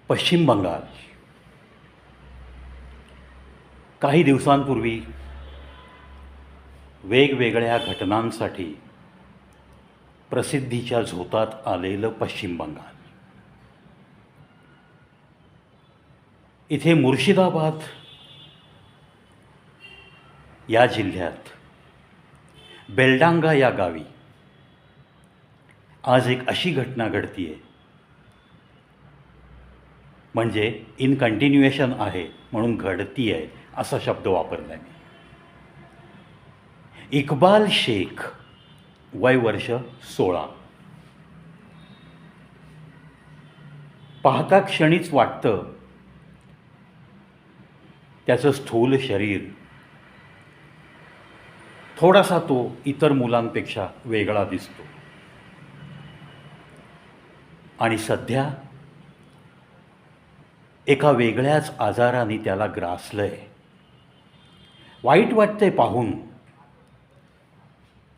पश्चिम बंगाल काही दिवसांपूर्वी वेगवेगळ्या घटनांसाठी प्रसिद्धीच्या झोतात आलेलं पश्चिम बंगाल. इथे मुर्शिदाबाद या जिल्ह्यात बेलडांगा या गावी आज एक अशी घटना घडतीये, म्हणजे इन कंटिन्युएशन आहे म्हणून घडती आहे असा शब्द वापरला आहे मी. इक्बाल शेख, वय वर्ष 16. पाहता क्षणीच वाटतं त्याचं स्थूल शरीर थोडासा तो इतर मुलांपेक्षा वेगळा दिसतो. आणि सध्या एका वेगळ्याच आजाराने त्याला ग्रासलंय. वाईट वाटतंय पाहून.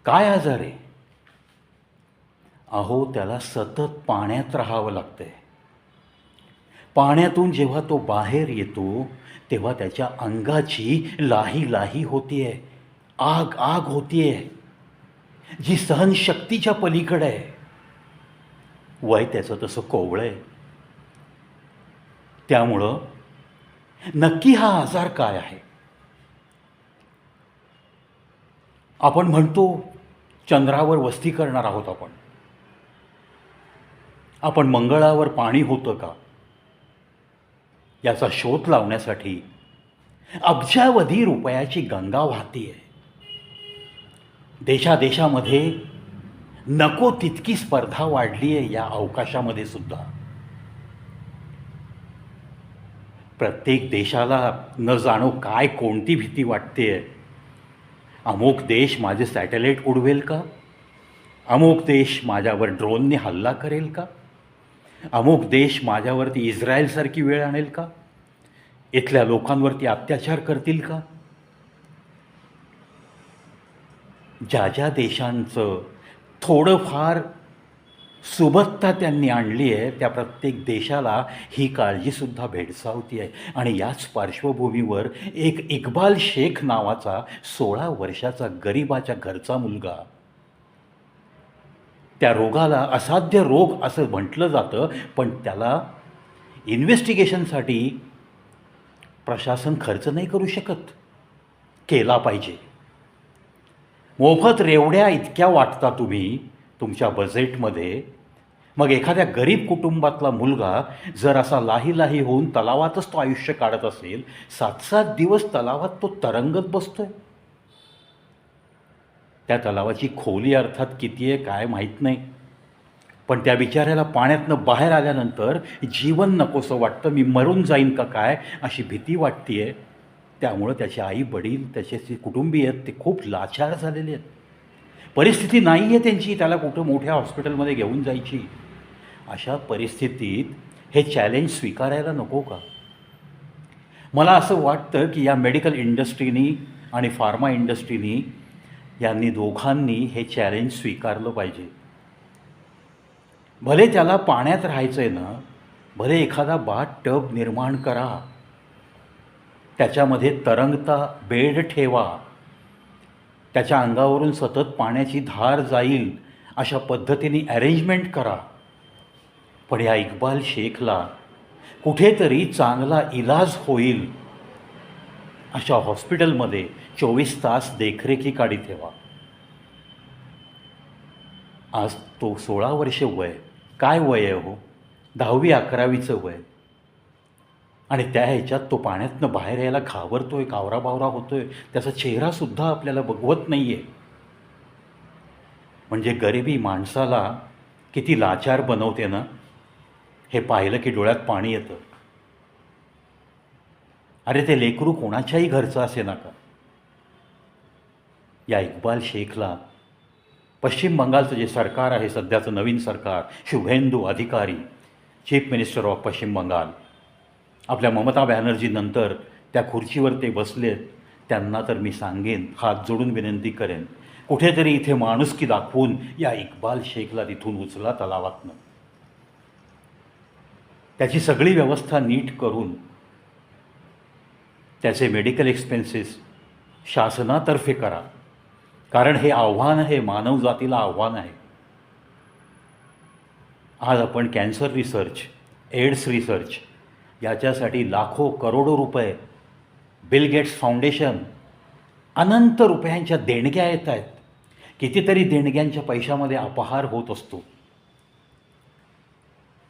काय आजार आहे? अहो, त्याला सतत पाण्यात राहावं लागतंय. पाण्यातून जेव्हा तो बाहेर येतो तेव्हा त्याच्या अंगाची लाही लाही होतीये, आग आग होतीये, जी सहनशक्तीच्या पलीकडे आहे. वय त्याचं तसं कोवळं आहे. त्यामुळं नक्की हा आजार काय आहे? आपण म्हणतो चंद्रावर वस्ती करणार आहोत आपण मंगळावर पाणी होतं का याचा शोध लावण्यासाठी अब्जावधी रुपयाची गंगा वाहतीये. देशादेशामध्ये नको तितकी स्पर्धा वाढली आहे या अवकाशामध्ये सुद्धा. प्रत्येक देशाला न जाणो काय कोणती भीती वाटतेय. अमुक देश माझे सॅटेलाईट उडवेल का? अमुक देश माझ्यावर ड्रोनने हल्ला करेल का? अमुक देश माझ्यावरती इस्रायलसारखी वेळ आणेल का? इथल्या लोकांवरती अत्याचार करतील का? ज्या ज्या देशांचं थोडंफार सुबत्ता त्यांनी आणली आहे त्या प्रत्येक देशाला ही काळजीसुद्धा भेडसावती आहे. आणि याच पार्श्वभूमीवर एक इक्बाल शेख नावाचा 16 वर्षाचा गरिबाच्या घरचा मुलगा, त्या रोगाला असाध्य रोग असं म्हटलं जातं, पण त्याला इन्व्हेस्टिगेशनसाठी प्रशासन खर्च नाही करू शकत. केला पाहिजे. मोफत रेवड्या इतक्या वाटता तुम्ही तुमच्या बजेटमध्ये. मग एखाद्या गरीब कुटुंबातला मुलगा जर असा लाही लाही होऊन तलावातच तो आयुष्य काढत असेल, 7-7 दिवस तलावात तो तरंगत बसतोय. त्या तलावाची खोली अर्थात किती आहे काय माहीत नाही, पण त्या बिचाऱ्याला पाण्यातनं बाहेर आल्यानंतर जीवन नकोसं वाटतं. मी मरून जाईन का काय अशी भीती वाटते. त्यामुळं त्याचे आई वडील, त्याचे जे कुटुंबीय आहेत ते खूप लाचार झालेले आहेत. परिस्थिती नाही आहे त्यांची त्याला कुठं मोठ्या हॉस्पिटलमध्ये घेऊन जायची. अशा परिस्थितीत हे चॅलेंज स्वीकारायला नको का? मला असं वाटतं की या मेडिकल इंडस्ट्रीनी आणि फार्मा इंडस्ट्रीनी यांनी दोघांनी हे चॅलेंज स्वीकारलं पाहिजे. भले त्याला पाण्यात राहायचं आहे ना, भले एखादा बाथ टब निर्माण करा, त्याच्यामध्ये तरंगता बेड ठेवा, त्याच्या अंगावरून सतत पाण्याची धार जाईल अशा पद्धतीने अरेंजमेंट करा. पण या इक्बाल शेखला कुठेतरी चांगला इलाज होईल अशा हॉस्पिटलमध्ये 24 तास देखरेखीखाली ठेवा. आज तो 16 वर्ष वय, काय वय आहे हो? 10वी-11वीचं वय. आणि त्या ह्याच्यात तो पाण्यातनं बाहेर यायला घाबरतोय, कावराबावरा होतोय. त्याचा चेहरासुद्धा आपल्याला बघवत नाही आहे. म्हणजे गरिबी माणसाला किती लाचार बनवते ना, हे पाहिलं की डोळ्यात पाणी येतं. अरे ते लेकरू कोणाच्याही घरचं असे ना का? या इक्बाल शेखला पश्चिम बंगालचं जे सरकार आहे सध्याचं नवीन सरकार, शुभेंदू अधिकारी, चीफ मिनिस्टर ऑफ पश्चिम बंगाल, आपल्या ममता बॅनर्जीनंतर त्या खुर्चीवर ते बसलेत. त्यांना तर मी सांगेन, हात जोडून विनंती करेन, कुठेतरी इथे माणुसकी दाखवून या इक्बाल शेखला तिथून उचला तलावातनं. त्याची सगळी व्यवस्था नीट करून त्याचे मेडिकल एक्सपेन्सेस शासनातर्फे करा. कारण हे आव्हान आहे, मानवजातीला आव्हान आहे. आज आपण कॅन्सर रिसर्च, एड्स रिसर्च याच्यासाठी लाखो करोडो रुपये, बिल गेट्स फाउंडेशन अनंत रुपयांच्या देणग्या येत आहेत. कितीतरी देणग्यांच्या पैशामध्ये अपहार होत असतो.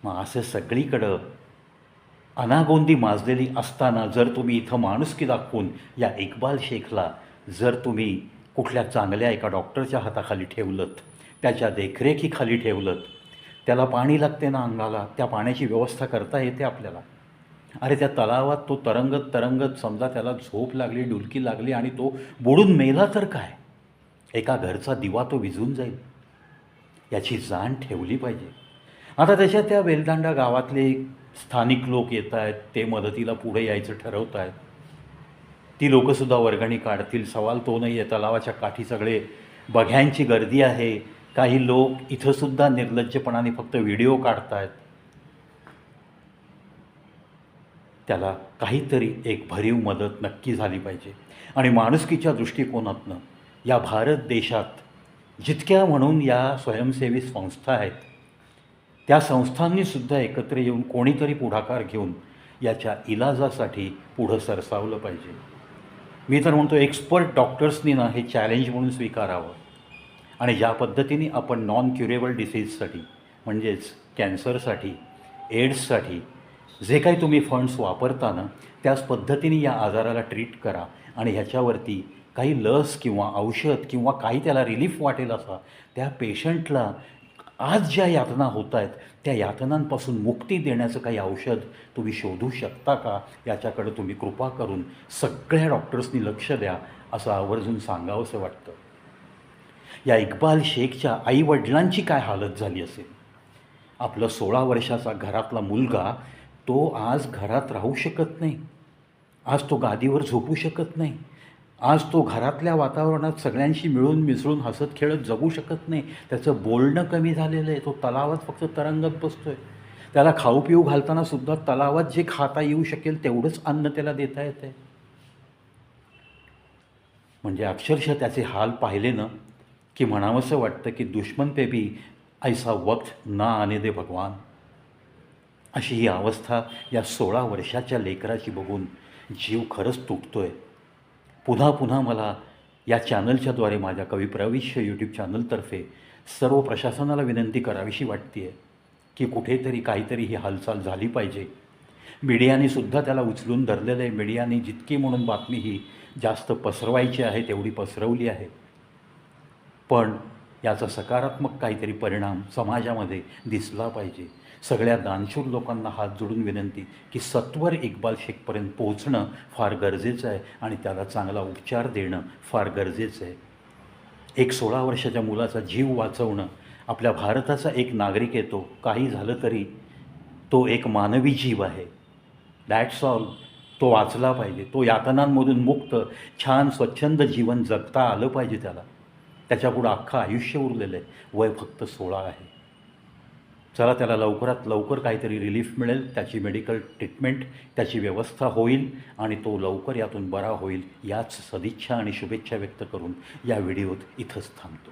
मग असं सगळीकडं अनागोंदी माजलेली असताना जर तुम्ही इथं माणुसकी दाखवून या इक्बाल शेखला जर तुम्ही कुठल्या चांगल्या एका डॉक्टरच्या हाताखाली ठेवलंत, त्याच्या देखरेखीखाली ठेवलंत, त्याला पाणी लागते ना अंगाला, त्या पाण्याची व्यवस्था करता येते आपल्याला. अरे त्या तलावात तो तरंगत तरंगत समजा त्याला झोप लागली, डुलकी लागली आणि तो बुडून मेला तर काय? एका घरचा दिवा तो विझून जाईल, याची जाण ठेवली पाहिजे. आता त्याच्यात त्या वेलदांडा गावातले स्थानिक लोक येत आहेत, ते मदतीला पुढे यायचं ठरवत आहेत. ती लोकंसुद्धा वर्गणी काढतील, सवाल तो नाही आहे. तलावाच्या काठी सगळे बघ्यांची गर्दी आहे. काही लोक इथंसुद्धा निर्लज्जपणाने फक्त व्हिडिओ काढत आहेत. त्याला काहीतरी एक भरीव मदत नक्की झाली पाहिजे. आणि माणुसकीच्या दृष्टिकोनातनं या भारत देशात जितक्या म्हणून या स्वयंसेवी संस्था आहेत, त्या संस्थांनीसुद्धा एकत्र येऊन कोणीतरी पुढाकार घेऊन याच्या इलाजासाठी पुढं सरसावलं पाहिजे. मी तर म्हणतो एक्सपर्ट डॉक्टर्सनी ना हे चॅलेंज म्हणून स्वीकारावं. आणि ज्या पद्धतीने आपण नॉन क्युरेबल डिसीजसाठी म्हणजेच कॅन्सरसाठी, एड्ससाठी जे काही तुम्ही फंड्स वापरता ना, त्याच पद्धतीने या आजाराला ट्रीट करा. आणि ह्याच्यावरती काही लस किंवा औषध किंवा काही त्याला रिलीफ वाटेल असा त्या पेशंटला आज ज्या यातना होत आहेत त्या यातनांपासून मुक्ती देण्याचं काही औषध तुम्ही शोधू शकता का, याच्याकडे तुम्ही कृपा करून सगळ्या डॉक्टर्सनी लक्ष द्या, असं आवर्जून सांगावंसं वाटतं. या इक्बाल शेखच्या आईवडिलांची काय हालत झाली असेल. आपलं 16 वर्षाचा घरातला मुलगा तो आज घरात राहू शकत नाही, आज तो गादीवर झोपू शकत नाही, आज तो घरातल्या वातावरणात सगळ्यांशी मिळून मिसळून हसत खेळत जगू शकत नाही. त्याचं बोलणं कमी झालेलं आहे. तो तलावात फक्त तरंगत बसतो आहे. त्याला खाऊ पिऊ घालतानासुद्धा तलावात जे खाता येऊ शकेल तेवढंच अन्न त्याला देता येतं आहे. म्हणजे अक्षरशः त्याचे हाल पाहिले ना की म्हणावंसं वाटतं की दुश्मन पे भी ऐसा वक्त ना आने दे भगवान. अशी ही अवस्था या 16 वर्षाच्या लेकराची बघून जीव खरंच तुटतो आहे. पुन्हा पुन्हा मला या चॅनलच्याद्वारे माझ्या कवी प्रविश्य यूट्यूब चॅनलतर्फे सर्व प्रशासनाला विनंती करावीशी वाटते आहे की कुठेतरी काहीतरी ही हालचाल झाली पाहिजे. मीडियानेसुद्धा त्याला उचलून धरलेलं आहे. मीडियाने जितकी म्हणून बातमी ही जास्त पसरवायची आहे तेवढी पसरवली आहे. पण याचा सकारात्मक काहीतरी परिणाम समाजामध्ये दिसला पाहिजे. सगळ्या दानशूर लोकांना हात जोडून विनंती की सत्वर इक्बाल शेखपर्यंत पोहोचणं फार गरजेचं आहे आणि त्याला चांगला उपचार देणं फार गरजेचं आहे. एक 16 वर्षाच्या मुलाचा जीव वाचवणं, आपल्या भारताचा एक नागरिक आहे, तो काही झालं तरी तो एक मानवी जीव आहे. That's all. तो वाचला पाहिजे. तो यातनांमधून मुक्त छान स्वच्छंद जीवन जगता आलं पाहिजे त्याला. त्याच्यापुढं अख्खं आयुष्य उरलेलं आहे. वय फक्त 16 आहे. चला, त्याला लवकरात लवकर काहीतरी रिलीफ मिळेल, त्याची मेडिकल ट्रीटमेंट, त्याची व्यवस्था होईल आणि तो लवकर यातून बरा होईल, याच सदिच्छा आणि शुभेच्छा व्यक्त करून या व्हिडिओत इथंच थांबतो.